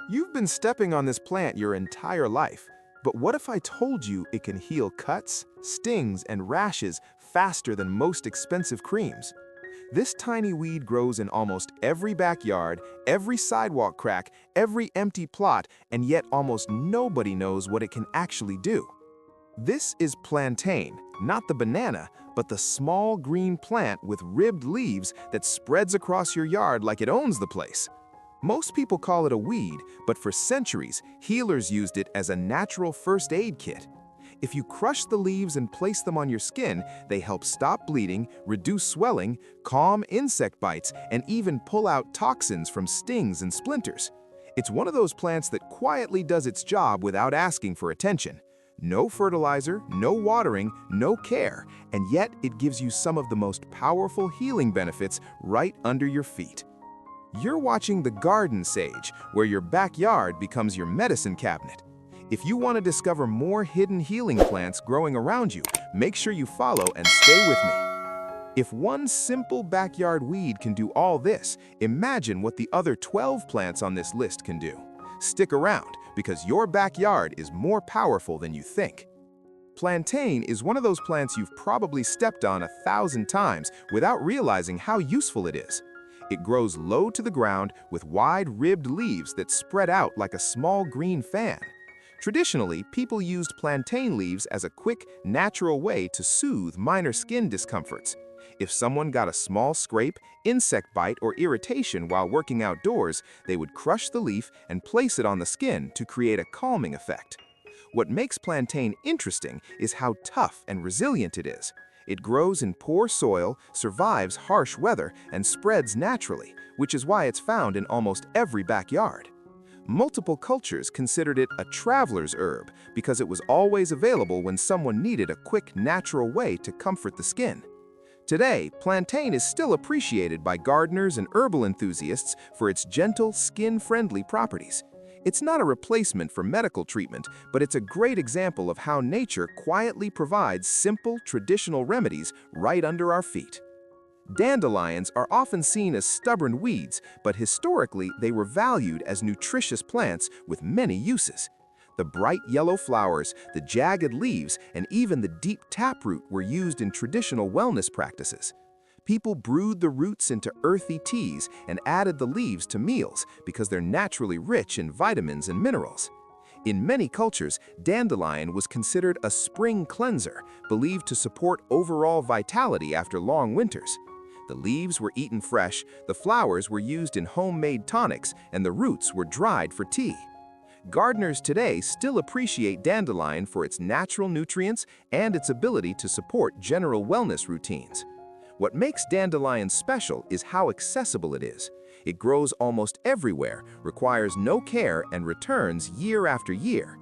You've been stepping on this plant your entire life, but what if I told you it can heal cuts, stings, and rashes faster than most expensive creams? This tiny weed grows in almost every backyard, every sidewalk crack, every empty plot, and yet almost nobody knows what it can actually do. This is plantain, not the banana, but the small green plant with ribbed leaves that spreads across your yard like it owns the place. Most people call it a weed, but for centuries, healers used it as a natural first aid kit. If you crush the leaves and place them on your skin, they help stop bleeding, reduce swelling, calm insect bites, and even pull out toxins from stings and splinters. It's one of those plants that quietly does its job without asking for attention. No fertilizer, no watering, no care, and yet it gives you some of the most powerful healing benefits right under your feet. You're watching The Garden Sage, where your backyard becomes your medicine cabinet. If you want to discover more hidden healing plants growing around you, make sure you follow and stay with me. If one simple backyard weed can do all this, imagine what the other 12 plants on this list can do. Stick around, because your backyard is more powerful than you think. Plantain is one of those plants you've probably stepped on 1,000 times without realizing how useful it is. It grows low to the ground with wide ribbed leaves that spread out like a small green fan. Traditionally, people used plantain leaves as a quick, natural way to soothe minor skin discomforts. If someone got a small scrape, insect bite, or irritation while working outdoors, they would crush the leaf and place it on the skin to create a calming effect. What makes plantain interesting is how tough and resilient it is. It grows in poor soil, survives harsh weather, and spreads naturally, which is why it's found in almost every backyard. Multiple cultures considered it a traveler's herb because it was always available when someone needed a quick, natural way to comfort the skin. Today, plantain is still appreciated by gardeners and herbal enthusiasts for its gentle, skin-friendly properties. It's not a replacement for medical treatment, but it's a great example of how nature quietly provides simple, traditional remedies right under our feet. Dandelions are often seen as stubborn weeds, but historically they were valued as nutritious plants with many uses. The bright yellow flowers, the jagged leaves, and even the deep taproot were used in traditional wellness practices. People brewed the roots into earthy teas and added the leaves to meals because they're naturally rich in vitamins and minerals. In many cultures, dandelion was considered a spring cleanser, believed to support overall vitality after long winters. The leaves were eaten fresh, the flowers were used in homemade tonics, and the roots were dried for tea. Gardeners today still appreciate dandelion for its natural nutrients and its ability to support general wellness routines. What makes dandelion special is how accessible it is. It grows almost everywhere, requires no care, and returns year after year.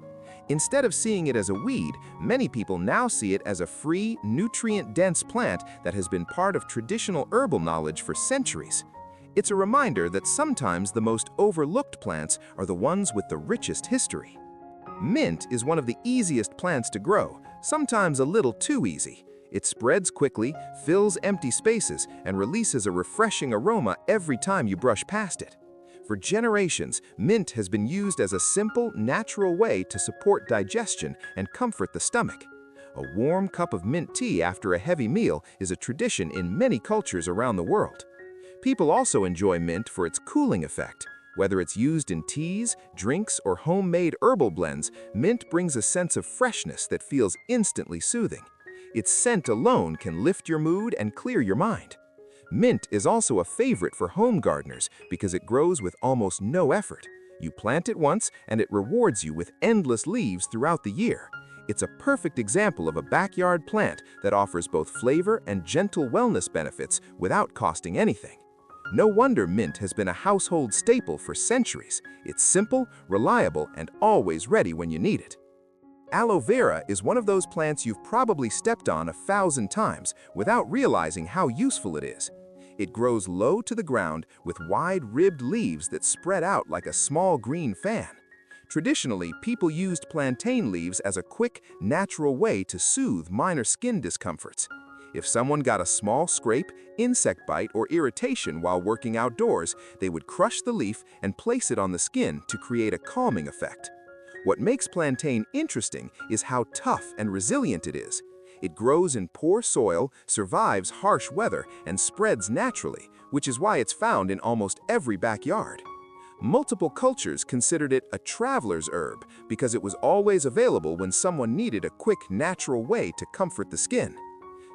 Instead of seeing it as a weed, many people now see it as a free, nutrient-dense plant that has been part of traditional herbal knowledge for centuries. It's a reminder that sometimes the most overlooked plants are the ones with the richest history. Mint is one of the easiest plants to grow, sometimes a little too easy. It spreads quickly, fills empty spaces, and releases a refreshing aroma every time you brush past it. For generations, mint has been used as a simple, natural way to support digestion and comfort the stomach. A warm cup of mint tea after a heavy meal is a tradition in many cultures around the world. People also enjoy mint for its cooling effect. Whether it's used in teas, drinks, or homemade herbal blends, mint brings a sense of freshness that feels instantly soothing. Its scent alone can lift your mood and clear your mind. Mint is also a favorite for home gardeners because it grows with almost no effort. You plant it once and it rewards you with endless leaves throughout the year. It's a perfect example of a backyard plant that offers both flavor and gentle wellness benefits without costing anything. No wonder mint has been a household staple for centuries. It's simple, reliable, and always ready when you need it. Aloe vera is one of those plants you've probably stepped on 1,000 times without realizing how useful it is. It grows low to the ground with wide ribbed leaves that spread out like a small green fan. Traditionally, people used plantain leaves as a quick, natural way to soothe minor skin discomforts. If someone got a small scrape, insect bite, or irritation while working outdoors, they would crush the leaf and place it on the skin to create a calming effect. What makes plantain interesting is how tough and resilient it is. It grows in poor soil, survives harsh weather, and spreads naturally, which is why it's found in almost every backyard. Multiple cultures considered it a traveler's herb because it was always available when someone needed a quick, natural way to comfort the skin.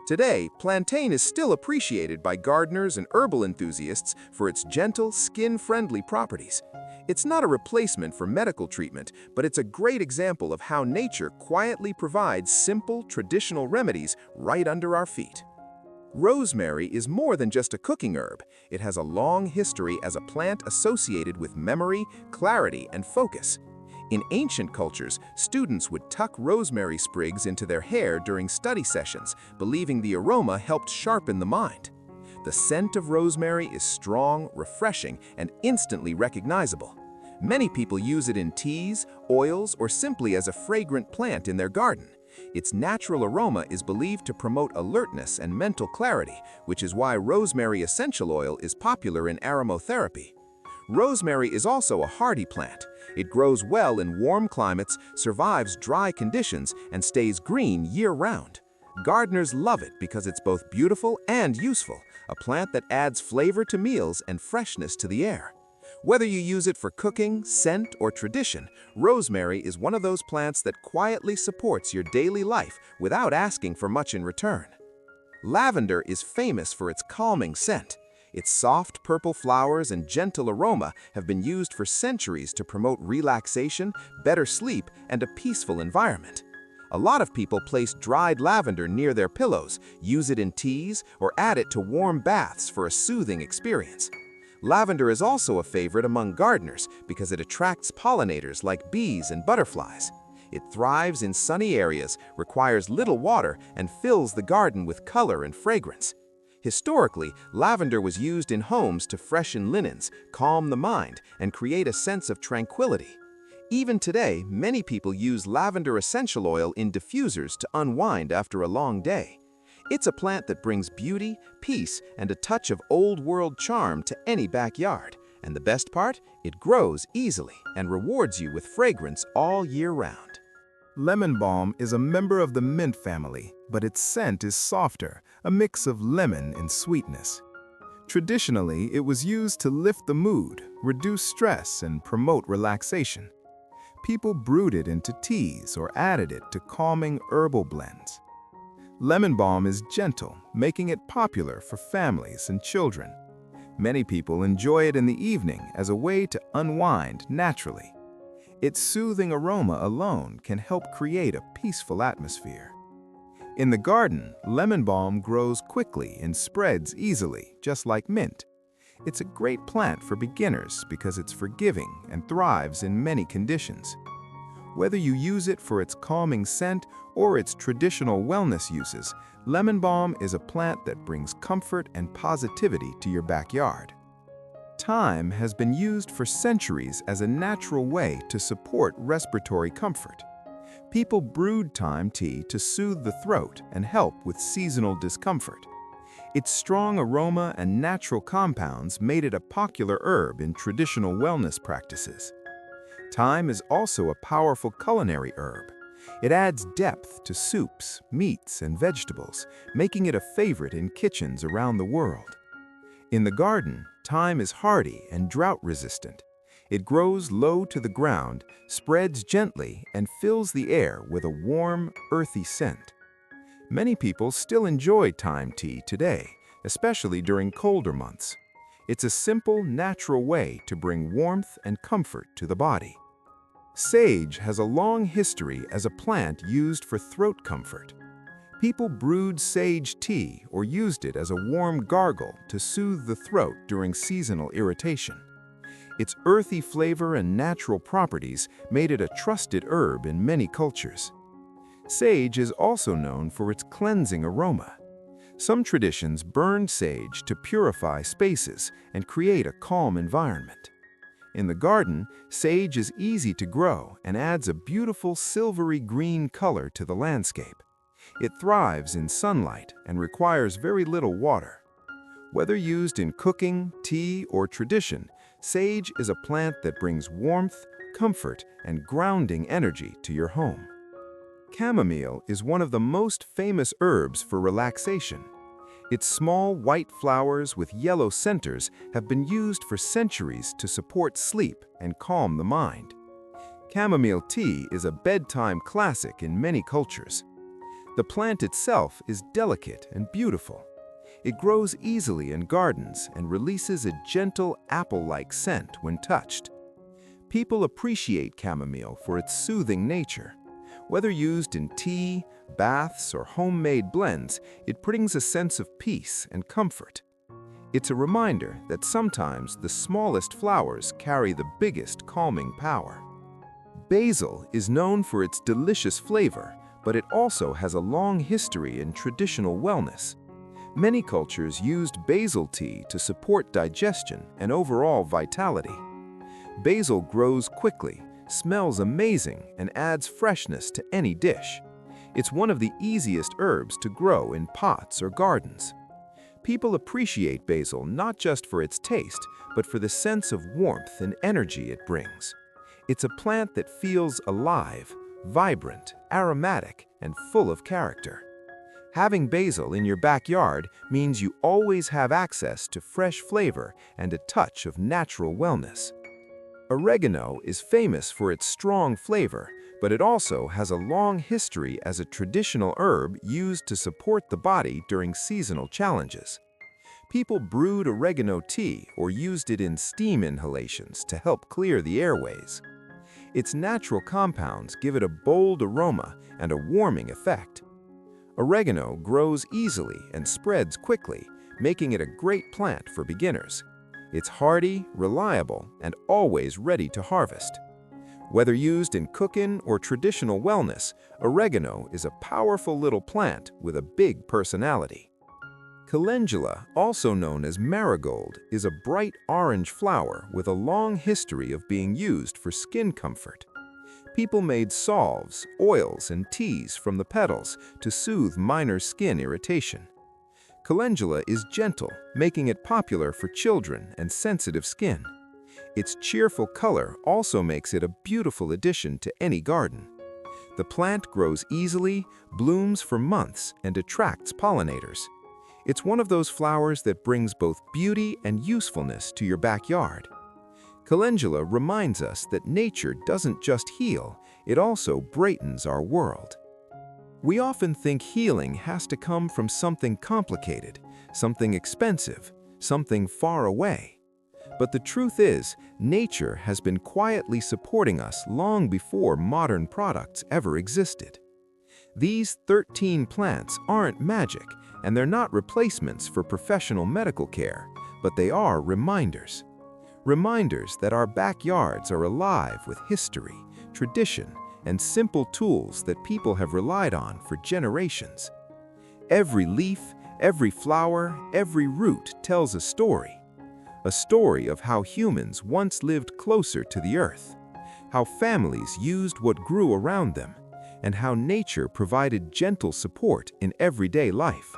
Today, plantain is still appreciated by gardeners and herbal enthusiasts for its gentle, skin-friendly properties. It's not a replacement for medical treatment, but it's a great example of how nature quietly provides simple, traditional remedies right under our feet. Rosemary is more than just a cooking herb. It has a long history as a plant associated with memory, clarity, and focus. In ancient cultures, students would tuck rosemary sprigs into their hair during study sessions, believing the aroma helped sharpen the mind. The scent of rosemary is strong, refreshing, and instantly recognizable. Many people use it in teas, oils, or simply as a fragrant plant in their garden. Its natural aroma is believed to promote alertness and mental clarity, which is why rosemary essential oil is popular in aromatherapy. Rosemary is also a hardy plant. It grows well in warm climates, survives dry conditions, and stays green year-round. Gardeners love it because it's both beautiful and useful, a plant that adds flavor to meals and freshness to the air. Whether you use it for cooking, scent, or tradition, rosemary is one of those plants that quietly supports your daily life without asking for much in return. Lavender is famous for its calming scent. Its soft purple flowers and gentle aroma have been used for centuries to promote relaxation, better sleep, and a peaceful environment. A lot of people place dried lavender near their pillows, use it in teas, or add it to warm baths for a soothing experience. Lavender is also a favorite among gardeners because it attracts pollinators like bees and butterflies. It thrives in sunny areas, requires little water, and fills the garden with color and fragrance. Historically, lavender was used in homes to freshen linens, calm the mind, and create a sense of tranquility. Even today, many people use lavender essential oil in diffusers to unwind after a long day. It's a plant that brings beauty, peace, and a touch of old-world charm to any backyard. And the best part? It grows easily and rewards you with fragrance all year round. Lemon balm is a member of the mint family, but its scent is softer, a mix of lemon and sweetness. Traditionally, it was used to lift the mood, reduce stress, and promote relaxation. People brewed it into teas or added it to calming herbal blends. Lemon balm is gentle, making it popular for families and children. Many people enjoy it in the evening as a way to unwind naturally. Its soothing aroma alone can help create a peaceful atmosphere. In the garden, lemon balm grows quickly and spreads easily, just like mint. It's a great plant for beginners because it's forgiving and thrives in many conditions. Whether you use it for its calming scent or its traditional wellness uses, lemon balm is a plant that brings comfort and positivity to your backyard. Thyme has been used for centuries as a natural way to support respiratory comfort. People brewed thyme tea to soothe the throat and help with seasonal discomfort. Its strong aroma and natural compounds made it a popular herb in traditional wellness practices. Thyme is also a powerful culinary herb. It adds depth to soups, meats, and vegetables, making it a favorite in kitchens around the world. In the garden, thyme is hardy and drought-resistant. It grows low to the ground, spreads gently, and fills the air with a warm, earthy scent. Many people still enjoy thyme tea today, especially during colder months. It's a simple, natural way to bring warmth and comfort to the body. Sage has a long history as a plant used for throat comfort. People brewed sage tea or used it as a warm gargle to soothe the throat during seasonal irritation. Its earthy flavor and natural properties made it a trusted herb in many cultures. Sage is also known for its cleansing aroma. Some traditions burn sage to purify spaces and create a calm environment. In the garden, sage is easy to grow and adds a beautiful silvery green color to the landscape. It thrives in sunlight and requires very little water. Whether used in cooking, tea, or tradition, sage is a plant that brings warmth, comfort, and grounding energy to your home. Chamomile is one of the most famous herbs for relaxation. Its small white flowers with yellow centers have been used for centuries to support sleep and calm the mind. Chamomile tea is a bedtime classic in many cultures. The plant itself is delicate and beautiful. It grows easily in gardens and releases a gentle apple-like scent when touched. People appreciate chamomile for its soothing nature. Whether used in tea, baths, or homemade blends, it brings a sense of peace and comfort. It's a reminder that sometimes the smallest flowers carry the biggest calming power. Basil is known for its delicious flavor, but it also has a long history in traditional wellness. Many cultures used basil tea to support digestion and overall vitality. Basil grows quickly, smells amazing, and adds freshness to any dish. It's one of the easiest herbs to grow in pots or gardens. People appreciate basil not just for its taste, but for the sense of warmth and energy it brings. It's a plant that feels alive, vibrant, aromatic, and full of character. Having basil in your backyard means you always have access to fresh flavor and a touch of natural wellness. Oregano is famous for its strong flavor, but it also has a long history as a traditional herb used to support the body during seasonal challenges. People brewed oregano tea or used it in steam inhalations to help clear the airways. Its natural compounds give it a bold aroma and a warming effect. Oregano grows easily and spreads quickly, making it a great plant for beginners. It's hardy, reliable, and always ready to harvest. Whether used in cooking or traditional wellness, oregano is a powerful little plant with a big personality. Calendula, also known as marigold, is a bright orange flower with a long history of being used for skin comfort. People made salves, oils, and teas from the petals to soothe minor skin irritation. Calendula is gentle, making it popular for children and sensitive skin. Its cheerful color also makes it a beautiful addition to any garden. The plant grows easily, blooms for months, and attracts pollinators. It's one of those flowers that brings both beauty and usefulness to your backyard. Calendula reminds us that nature doesn't just heal, it also brightens our world. We often think healing has to come from something complicated, something expensive, something far away. But the truth is, nature has been quietly supporting us long before modern products ever existed. These 13 plants aren't magic, and they're not replacements for professional medical care, but they are reminders. Reminders that our backyards are alive with history, tradition, and simple tools that people have relied on for generations. Every leaf, every flower, every root tells a story of how humans once lived closer to the earth, how families used what grew around them, and how nature provided gentle support in everyday life.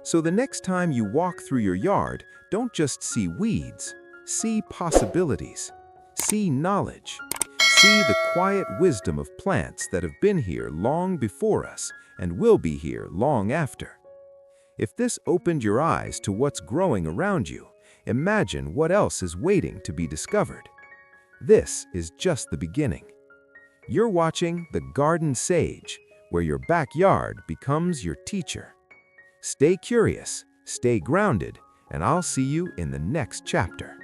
So the next time you walk through your yard, don't just see weeds, see possibilities, see knowledge. See the quiet wisdom of plants that have been here long before us and will be here long after. If this opened your eyes to what's growing around you, imagine what else is waiting to be discovered. This is just the beginning. You're watching The Garden Sage, where your backyard becomes your teacher. Stay curious, stay grounded, and I'll see you in the next chapter.